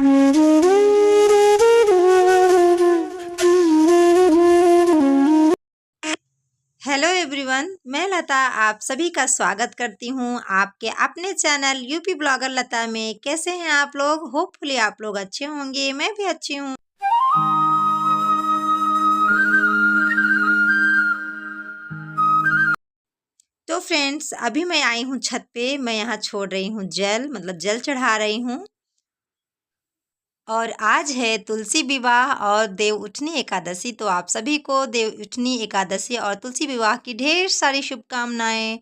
Hello everyone, मैं लता आप सभी का स्वागत करती हूँ आपके अपने चैनल यूपी ब्लॉगर लता में। कैसे हैं आप लोग? होपफुली आप लोग अच्छे होंगे, मैं भी अच्छी हूँ। तो फ्रेंड्स, अभी मैं आई हूँ छत पे। मैं यहाँ छोड़ रही हूँ जल, मतलब जल चढ़ा रही हूँ। और आज है तुलसी विवाह और देव उठनी एकादशी। तो आप सभी को देव उठनी एकादशी और तुलसी विवाह की ढेर सारी शुभकामनाएं।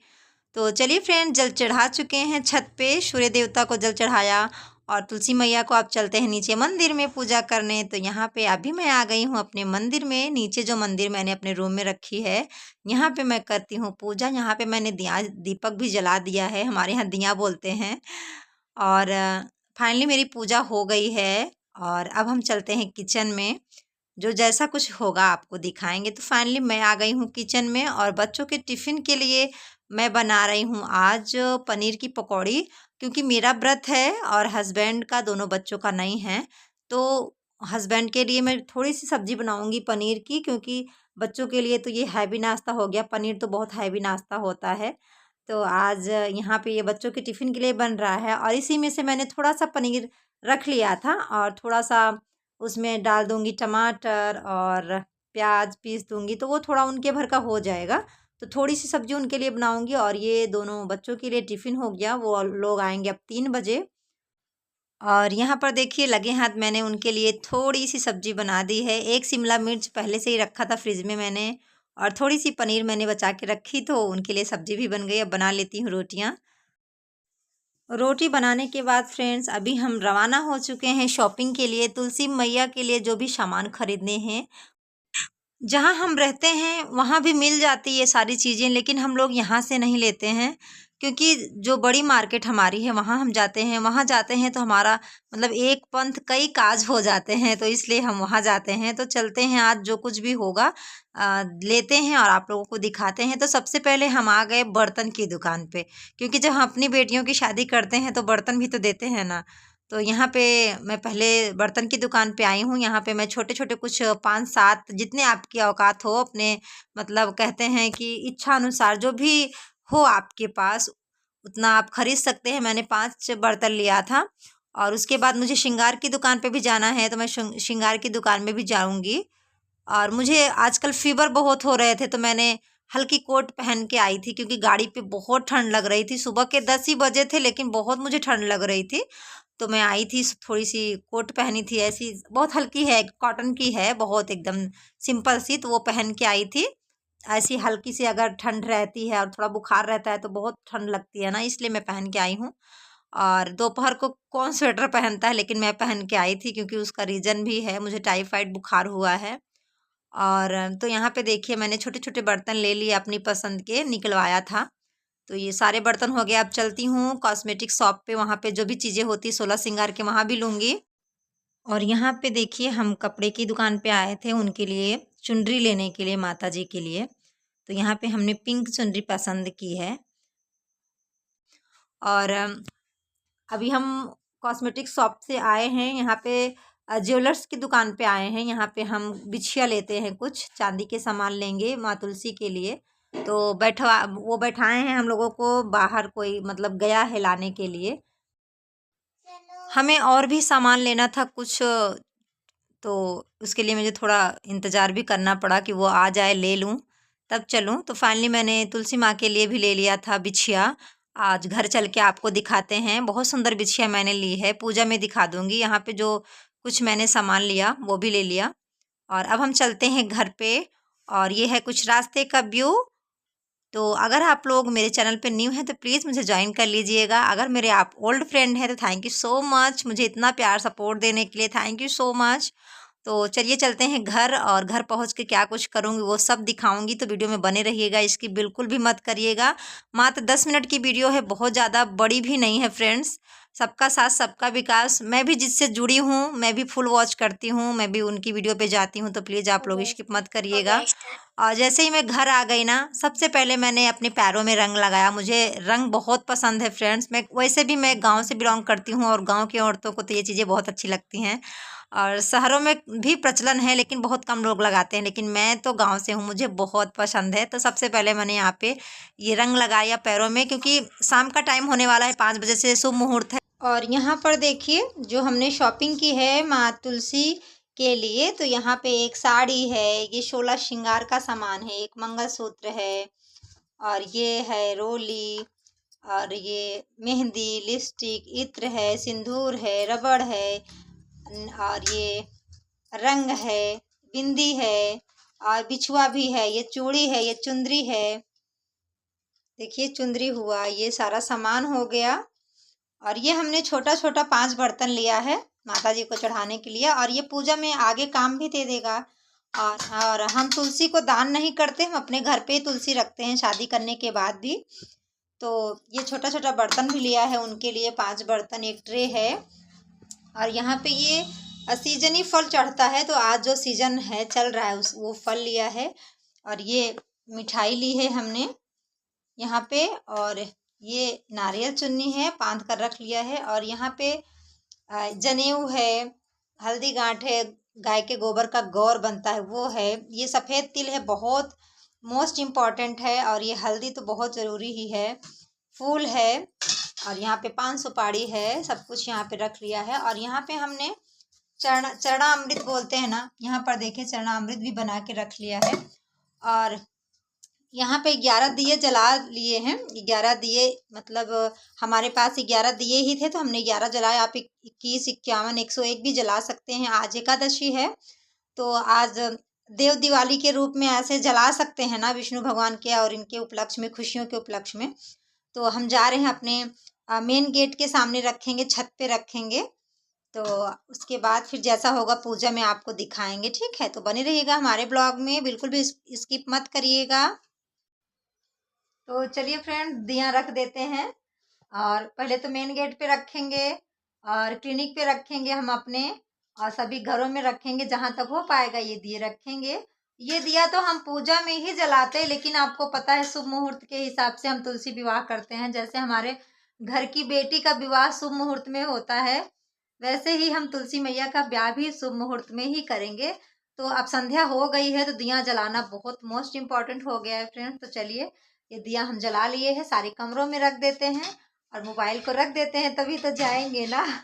तो चलिए फ्रेंड, जल चढ़ा चुके हैं छत पे, सूर्य देवता को जल चढ़ाया और तुलसी मैया को आप चलते हैं नीचे मंदिर में पूजा करने। तो यहाँ पे अभी मैं आ गई हूँ अपने मंदिर में। नीचे जो मंदिर मैंने अपने रूम में रखी है, यहाँ पे मैं करती हूँ पूजा। यहाँ पे मैंने दिया दीपक भी जला दिया है, हमारे यहाँ दिया बोलते हैं। और फाइनली मेरी पूजा हो गई है और अब हम चलते हैं किचन में, जो जैसा कुछ होगा आपको दिखाएंगे। तो फाइनली मैं आ गई हूँ किचन में और बच्चों के टिफ़िन के लिए मैं बना रही हूँ आज पनीर की पकौड़ी, क्योंकि मेरा व्रत है और हस्बैंड का, दोनों बच्चों का नहीं है। तो हस्बैंड के लिए मैं थोड़ी सी सब्ज़ी बनाऊँगी पनीर की, क्योंकि बच्चों के लिए तो ये हैवी नाश्ता हो गया। पनीर तो बहुत हैवी नाश्ता होता है। तो आज यहाँ पे ये बच्चों के टिफ़िन के लिए बन रहा है और इसी में से मैंने थोड़ा सा पनीर रख लिया था और थोड़ा सा उसमें डाल दूँगी टमाटर और प्याज पीस दूँगी, तो वो थोड़ा उनके भर का हो जाएगा। तो थोड़ी सी सब्ज़ी उनके लिए बनाऊँगी और ये दोनों बच्चों के लिए टिफ़िन हो गया। वो लोग आएँगे अब 3 बजे। और यहाँ पर देखिए लगे हाथ मैंने उनके लिए थोड़ी सी सब्ज़ी बना दी है। एक शिमला मिर्च पहले से ही रखा था फ्रिज में मैंने, और थोड़ी सी पनीर मैंने बचा के रखी, तो उनके लिए सब्ज़ी भी बन गई। अब बना लेती हूँ रोटियाँ। रोटी बनाने के बाद फ्रेंड्स, अभी हम रवाना हो चुके हैं शॉपिंग के लिए, तुलसी मैया के लिए जो भी सामान खरीदने हैं। जहाँ हम रहते हैं वहाँ भी मिल जाती है ये सारी चीज़ें, लेकिन हम लोग यहाँ से नहीं लेते हैं, क्योंकि जो बड़ी मार्केट हमारी है वहाँ हम जाते हैं। वहाँ जाते हैं तो हमारा मतलब एक पंथ कई काज हो जाते हैं, तो इसलिए हम वहाँ जाते हैं। तो चलते हैं, आज जो कुछ भी होगा लेते हैं और आप लोगों को दिखाते हैं। तो सबसे पहले हम आ गए बर्तन की दुकान पे, क्योंकि जब हम अपनी बेटियों की शादी करते हैं तो बर्तन भी तो देते हैं ना। तो यहाँ पे मैं पहले बर्तन की दुकान पे आई हूँ। यहाँ पे मैं छोटे-छोटे कुछ 5-7 जितने आपकी औकात हो, अपने मतलब कहते हैं कि इच्छा अनुसार जो भी हो आपके पास, उतना आप खरीद सकते हैं। मैंने 5 बर्तन लिया था और उसके बाद मुझे श्रृंगार की दुकान पे भी जाना है, तो मैं श्रृंगार की दुकान में भी जाऊँगी। और मुझे आजकल फ़ीवर बहुत हो रहे थे, तो मैंने हल्की कोट पहन के आई थी, क्योंकि गाड़ी पे बहुत ठंड लग रही थी। सुबह के 10 ही बजे थे, लेकिन बहुत मुझे ठंड लग रही थी। तो मैं आई थी, थोड़ी सी कोट पहनी थी, ऐसी बहुत हल्की है, कॉटन की है, बहुत एकदम सिंपल सी, तो वो पहन के आई थी। ऐसी हल्की सी अगर ठंड रहती है और थोड़ा बुखार रहता है तो बहुत ठंड लगती है ना, इसलिए मैं पहन के आई हूँ। और दोपहर को कौन स्वेटर पहनता है, लेकिन मैं पहन के आई थी, क्योंकि उसका रीज़न भी है, मुझे टाइफाइड बुखार हुआ है। और तो यहाँ पे देखिए मैंने छोटे-छोटे बर्तन ले लिए, अपनी पसंद के निकलवाया था। तो ये सारे बर्तन हो गए। अब चलती हूँ कॉस्मेटिक शॉप पे, वहाँ पे जो भी चीज़ें होती है 16 श्रृंगार के, वहाँ भी लूँगी। और यहाँ पे देखिए हम कपड़े की दुकान पे आए थे उनके लिए चुनरी लेने के लिए, माता जी के लिए। तो यहाँ पे हमने पिंक चुनरी पसंद की है। और अभी हम कॉस्मेटिक शॉप से आए हैं, यहाँ पे ज्वेलर्स की दुकान पे आए हैं। यहाँ पे हम बिछिया लेते हैं, कुछ चांदी के सामान लेंगे माँ तुलसी के लिए। तो वो बैठाए हैं हम लोगों को बाहर, कोई मतलब गया है लाने के लिए। हमें और भी सामान लेना था कुछ, तो उसके लिए मुझे थोड़ा इंतज़ार भी करना पड़ा कि वो आ जाए, ले लूँ, तब चलूँ। तो फाइनली मैंने तुलसी माँ के लिए भी ले लिया था बिछिया। आज घर चल के आपको दिखाते हैं। बहुत सुंदर बिछिया मैंने ली है, पूजा में दिखा दूँगी। यहाँ पे जो कुछ मैंने सामान लिया वो भी ले लिया। और अब हम चलते हैं घर पे, और ये है कुछ रास्ते का व्यू। तो अगर आप लोग मेरे चैनल पे न्यू हैं तो प्लीज़ मुझे ज्वाइन कर लीजिएगा। अगर मेरे आप ओल्ड फ्रेंड हैं तो थैंक यू सो मच, मुझे इतना प्यार सपोर्ट देने के लिए थैंक यू सो मच। तो चलिए चलते हैं घर, और घर पहुंच के क्या कुछ करूंगी वो सब दिखाऊंगी, तो वीडियो में बने रहिएगा, इसकी बिल्कुल भी मत करिएगा। मात्र 10 मिनट की वीडियो है, बहुत ज़्यादा बड़ी भी नहीं है फ्रेंड्स। सबका साथ सबका विकास। मैं भी जिससे जुड़ी हूँ, मैं भी फुल वॉच करती हूँ, मैं भी उनकी वीडियो पे जाती हूँ, तो प्लीज़ आप लोग स्किप मत करिएगा। और जैसे ही मैं घर आ गई ना, सबसे पहले मैंने अपने पैरों में रंग लगाया। मुझे रंग बहुत पसंद है फ्रेंड्स। मैं वैसे भी मैं गांव से बिलोंग करती हूँ और गांव की औरतों को तो ये चीज़ें बहुत अच्छी लगती हैं। और शहरों में भी प्रचलन है लेकिन बहुत कम लोग लगाते हैं, लेकिन मैं तो गांव से हूँ, मुझे बहुत पसंद है। तो सबसे पहले मैंने यहाँ पे ये रंग लगाया पैरों में, क्योंकि शाम का टाइम होने वाला है, 5 बजे से शुभ मुहूर्त है। और यहाँ पर देखिए जो हमने शॉपिंग की है माँ तुलसी के लिए, तो यहाँ पे एक साड़ी है, ये 16 श्रृंगार का सामान है, एक मंगलसूत्र है, और ये है रोली, और ये मेहंदी, लिपस्टिक, इत्र है, सिंदूर है, रबड़ है, और ये रंग है, बिंदी है, और बिछुआ भी है, ये चूड़ी है, ये चुंदरी है, देखिए चुंदरी हुआ, ये सारा सामान हो गया। और ये हमने छोटा छोटा 5 बर्तन लिया है माता जी को चढ़ाने के लिए, और ये पूजा में आगे काम भी दे देगा। और हम तुलसी को दान नहीं करते, हम अपने घर पे ही तुलसी रखते हैं शादी करने के बाद भी। तो ये छोटा छोटा बर्तन भी लिया है उनके लिए, 5 बर्तन, एक ट्रे है। और यहाँ पे ये सीजनी फल चढ़ता है, तो आज जो सीजन है चल रहा है वो फल लिया है। और ये मिठाई ली है हमने यहाँ पे, और ये नारियल चुन्नी है, बांध कर रख लिया है। और यहाँ पे जनेऊ है, हल्दी गांठ है, गाय के गोबर का गौर बनता है वो है, ये सफ़ेद तिल है, बहुत मोस्ट इम्पॉर्टेंट है। और ये हल्दी तो बहुत ज़रूरी ही है, फूल है, और यहाँ पे 5 सुपारी है, सब कुछ यहाँ पे रख लिया है। और यहाँ पे हमने चरणामृत बोलते हैं ना, यहाँ पर देखिए चरणामृत भी बना के रख लिया है। और यहाँ पे 11 दिए जला लिए हैं, 11 दिए, मतलब हमारे पास 11 दिए ही थे तो हमने 11 जलाए। आप 21, 51, 101 भी जला सकते हैं। आज एकादशी है तो आज देव दिवाली के रूप में ऐसे जला सकते हैं ना विष्णु भगवान के, और इनके उपलक्ष्य में, खुशियों के उपलक्ष्य में। तो हम जा रहे हैं अपने मेन गेट के सामने रखेंगे, छत पे रखेंगे। तो उसके बाद फिर जैसा होगा पूजा में आपको दिखाएंगे, ठीक है। तो बने रहिएगा हमारे ब्लॉग में, बिल्कुल भी स्किप मत करिएगा। तो चलिए फ्रेंड, दिया रख देते हैं। और पहले तो मेन गेट पे रखेंगे, और क्लिनिक पे रखेंगे हम अपने, और सभी घरों में रखेंगे, जहाँ तक हो पाएगा ये दिए रखेंगे। ये दिया तो हम पूजा में ही जलाते हैं, लेकिन आपको पता है शुभ मुहूर्त के हिसाब से हम तुलसी विवाह करते हैं। जैसे हमारे घर की बेटी का विवाह शुभ मुहूर्त में होता है, वैसे ही हम तुलसी मैया का ब्याह भी शुभ मुहूर्त में ही करेंगे। तो अब संध्या हो गई है, तो दिया जलाना बहुत मोस्ट इम्पॉर्टेंट हो गया है फ्रेंड। तो चलिए, ये दिया हम जला लिए हैं, सारे कमरों में रख देते हैं, और मोबाइल को रख देते हैं, तभी तो जाएंगे ना।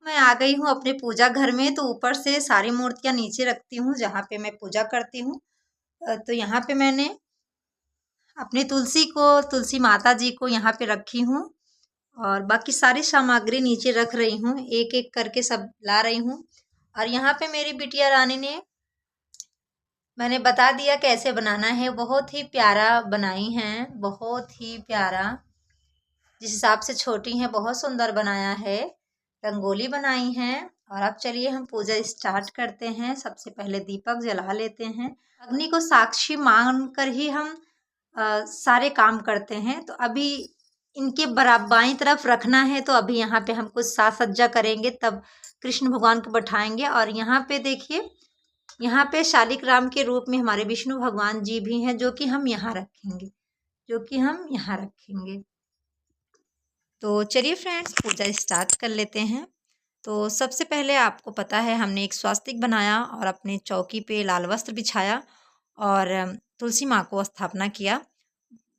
मैं आ गई हूँ अपने पूजा घर में, तो ऊपर से सारी मूर्तियाँ नीचे रखती हूँ जहाँ पे मैं पूजा करती हूँ। तो यहाँ पे मैंने अपने तुलसी माता जी को यहाँ पे रखी हूँ, और बाकी सारी सामग्री नीचे रख रही हूँ, एक एक करके सब ला रही हूँ। और यहाँ पे मेरी बिटिया रानी ने, मैंने बता दिया कैसे बनाना है, बहुत ही प्यारा बनाई हैं, बहुत ही प्यारा, जिस हिसाब से छोटी हैं बहुत सुंदर बनाया है, रंगोली बनाई हैं। और अब चलिए हम पूजा स्टार्ट करते हैं। सबसे पहले दीपक जला लेते हैं, अग्नि को साक्षी मान कर ही हम सारे काम करते हैं। तो अभी इनके बाईं तरफ रखना है, तो अभी यहाँ पे हम कुछ साज सज्जा करेंगे, तब कृष्ण भगवान को बैठाएंगे। और यहाँ पे देखिए, यहाँ पे शालिग्राम के रूप में हमारे विष्णु भगवान जी भी हैं, जो कि हम यहाँ रखेंगे, तो चलिए फ्रेंड्स, पूजा स्टार्ट कर लेते हैं। तो सबसे पहले आपको पता है हमने एक स्वास्तिक बनाया, और अपने चौकी पे लाल वस्त्र बिछाया, और तुलसी माँ को स्थापना किया।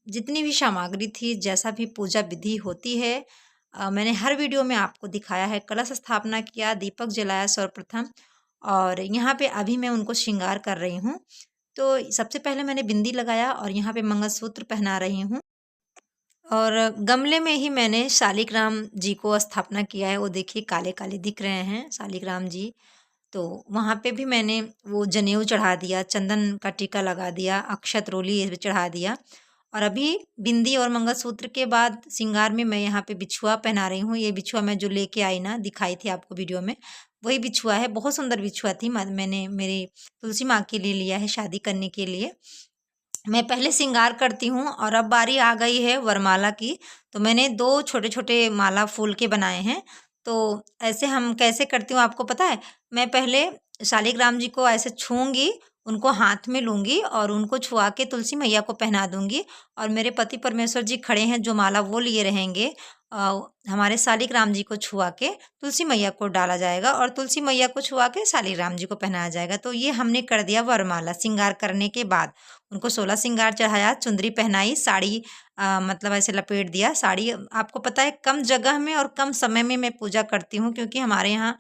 जितनी भी सामग्री थी, जैसा भी पूजा विधि होती है, मैंने हर वीडियो में आपको दिखाया है। कलश स्थापना किया, दीपक जलाया सर्वप्रथम, और यहाँ पे अभी मैं उनको श्रृंगार कर रही हूँ। तो सबसे पहले मैंने बिंदी लगाया, और यहाँ पे मंगलसूत्र पहना रही हूँ, और गमले में ही मैंने शालिग्राम जी को स्थापना किया है। वो देखिए काले काले दिख रहे हैं शालिग्राम जी। तो वहाँ पे भी मैंने वो जनेऊ चढ़ा दिया, चंदन का टीका लगा दिया, अक्षत रोली ये भी चढ़ा दिया। और अभी बिंदी और मंगलसूत्र के बाद श्रृंगार में मैं यहाँ पे बिछुआ पहना रही हूँ। ये बिछुआ मैं जो लेके आई ना, दिखाई थी आपको वीडियो में, वही बिछुआ है। बहुत सुंदर बिछुआ थी, मैंने मेरी तुलसी माँ के लिए लिया है शादी करने के लिए। मैं पहले श्रृंगार करती हूँ और अब बारी आ गई है वरमाला की। तो मैंने 2 छोटे-छोटे माला फूल के बनाए हैं। तो ऐसे हम कैसे करती हूँ आपको पता है? मैं पहले शालिग्राम जी को ऐसे छूऊँगी, उनको हाथ में लूँगी और उनको छुआ के तुलसी मैया को पहना दूँगी और मेरे पति परमेश्वर जी खड़े हैं जो माला वो लिए रहेंगे। हमारे शालिग्राम जी को छुआ के तुलसी मैया को डाला जाएगा और तुलसी मैया को छुआ के शालिग्राम जी को पहनाया जाएगा। तो ये हमने कर दिया वरमाला श्रृंगार करने के बाद। उनको 16 श्रृंगार चढ़ाया, चुंदरी पहनाई, साड़ी मतलब ऐसे लपेट दिया। साड़ी आपको पता है कम जगह में और कम समय में मैं पूजा करती हूँ क्योंकि हमारे यहाँ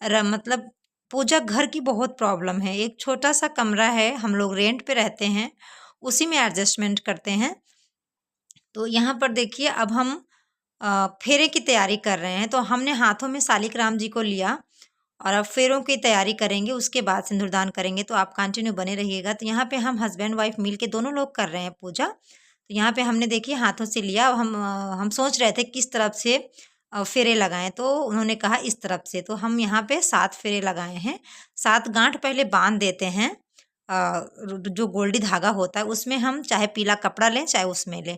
मतलब पूजा घर की बहुत प्रॉब्लम है। एक छोटा-सा कमरा है, हम लोग रेंट पे रहते हैं, उसी में एडजस्टमेंट करते हैं। तो यहाँ पर देखिए अब हम फेरे की तैयारी कर रहे हैं। तो हमने हाथों में शालिग्राम जी को लिया और अब फेरों की तैयारी करेंगे, उसके बाद सिंदूरदान करेंगे। तो आप कंटिन्यू बने रहिएगा। तो यहाँ पे हम हस्बैंड वाइफ मिल के दोनों लोग कर रहे हैं पूजा। तो यहाँ पे हमने देखिए हाथों से लिया। हम सोच रहे थे किस तरफ से फेरे लगाएं, तो उन्होंने कहा इस तरफ से। तो हम यहाँ पे 7 फेरे लगाए हैं। 7 गांठ पहले बांध देते हैं। जो गोल्डी धागा होता है उसमें हम चाहे पीला कपड़ा लें चाहे उसमें लें।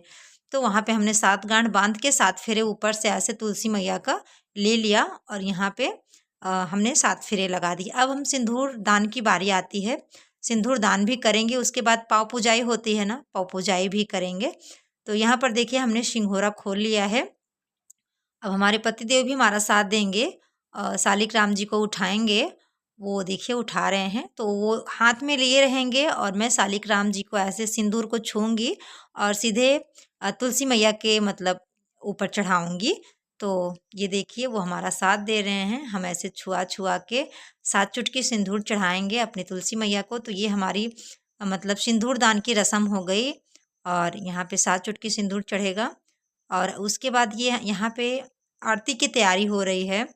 तो वहाँ पे हमने 7 गांठ बांध के 7 फेरे ऊपर से ऐसे तुलसी मैया का ले लिया और यहाँ पे हमने 7 फेरे लगा दिए। अब हम सिंदूर दान की बारी आती है। सिंदूर दान भी करेंगे, उसके बाद पाँव पूजाई होती है ना, पाँव पूजाई भी करेंगे। तो यहाँ पर देखिए हमने सिंघोरा खोल लिया है। अब हमारे पतिदेव भी हमारा साथ देंगे। शालिग्राम जी को उठाएंगे, वो देखिए उठा रहे हैं। तो वो हाथ में लिए रहेंगे और मैं शालिग्राम जी को ऐसे सिंदूर को छूऊंगी और सीधे तुलसी मैया के मतलब ऊपर चढ़ाऊंगी। तो ये देखिए वो हमारा साथ दे रहे हैं। हम ऐसे छुआ छुआ के 7 चुटकी सिंदूर चढ़ाएंगे अपनी तुलसी मैया को। तो ये हमारी मतलब सिंदूर दान की रस्म हो गई और यहाँ पे 7 चुटकी सिंदूर चढ़ेगा और उसके बाद ये यहाँ पे आरती की तैयारी हो रही है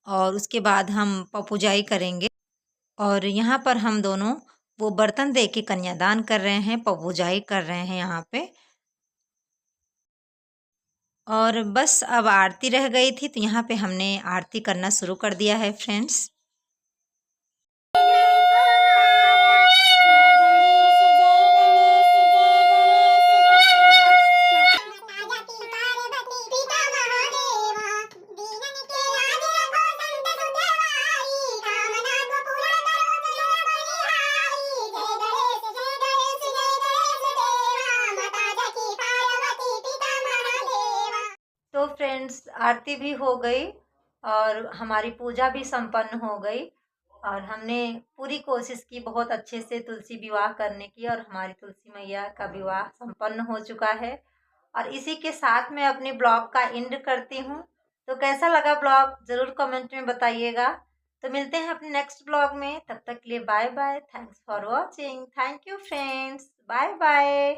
और उसके बाद हम पूजाई करेंगे। और यहाँ पर हम दोनों वो बर्तन दे के कन्यादान कर रहे हैं, पूजाई कर रहे हैं यहाँ पे। और बस अब आरती रह गई थी तो यहाँ पे हमने आरती करना शुरू कर दिया है फ्रेंड्स। तो फ्रेंड्स आरती भी हो गई और हमारी पूजा भी संपन्न हो गई और हमने पूरी कोशिश की बहुत अच्छे से तुलसी विवाह करने की और हमारी तुलसी मैया का विवाह संपन्न हो चुका है। और इसी के साथ मैं अपने ब्लॉग का एंड करती हूँ। तो कैसा लगा ब्लॉग ज़रूर कमेंट में बताइएगा। तो मिलते हैं अपने नेक्स्ट ब्लॉग में, तब तक के लिए bye bye. Thanks for watching. Thank you friends, bye bye.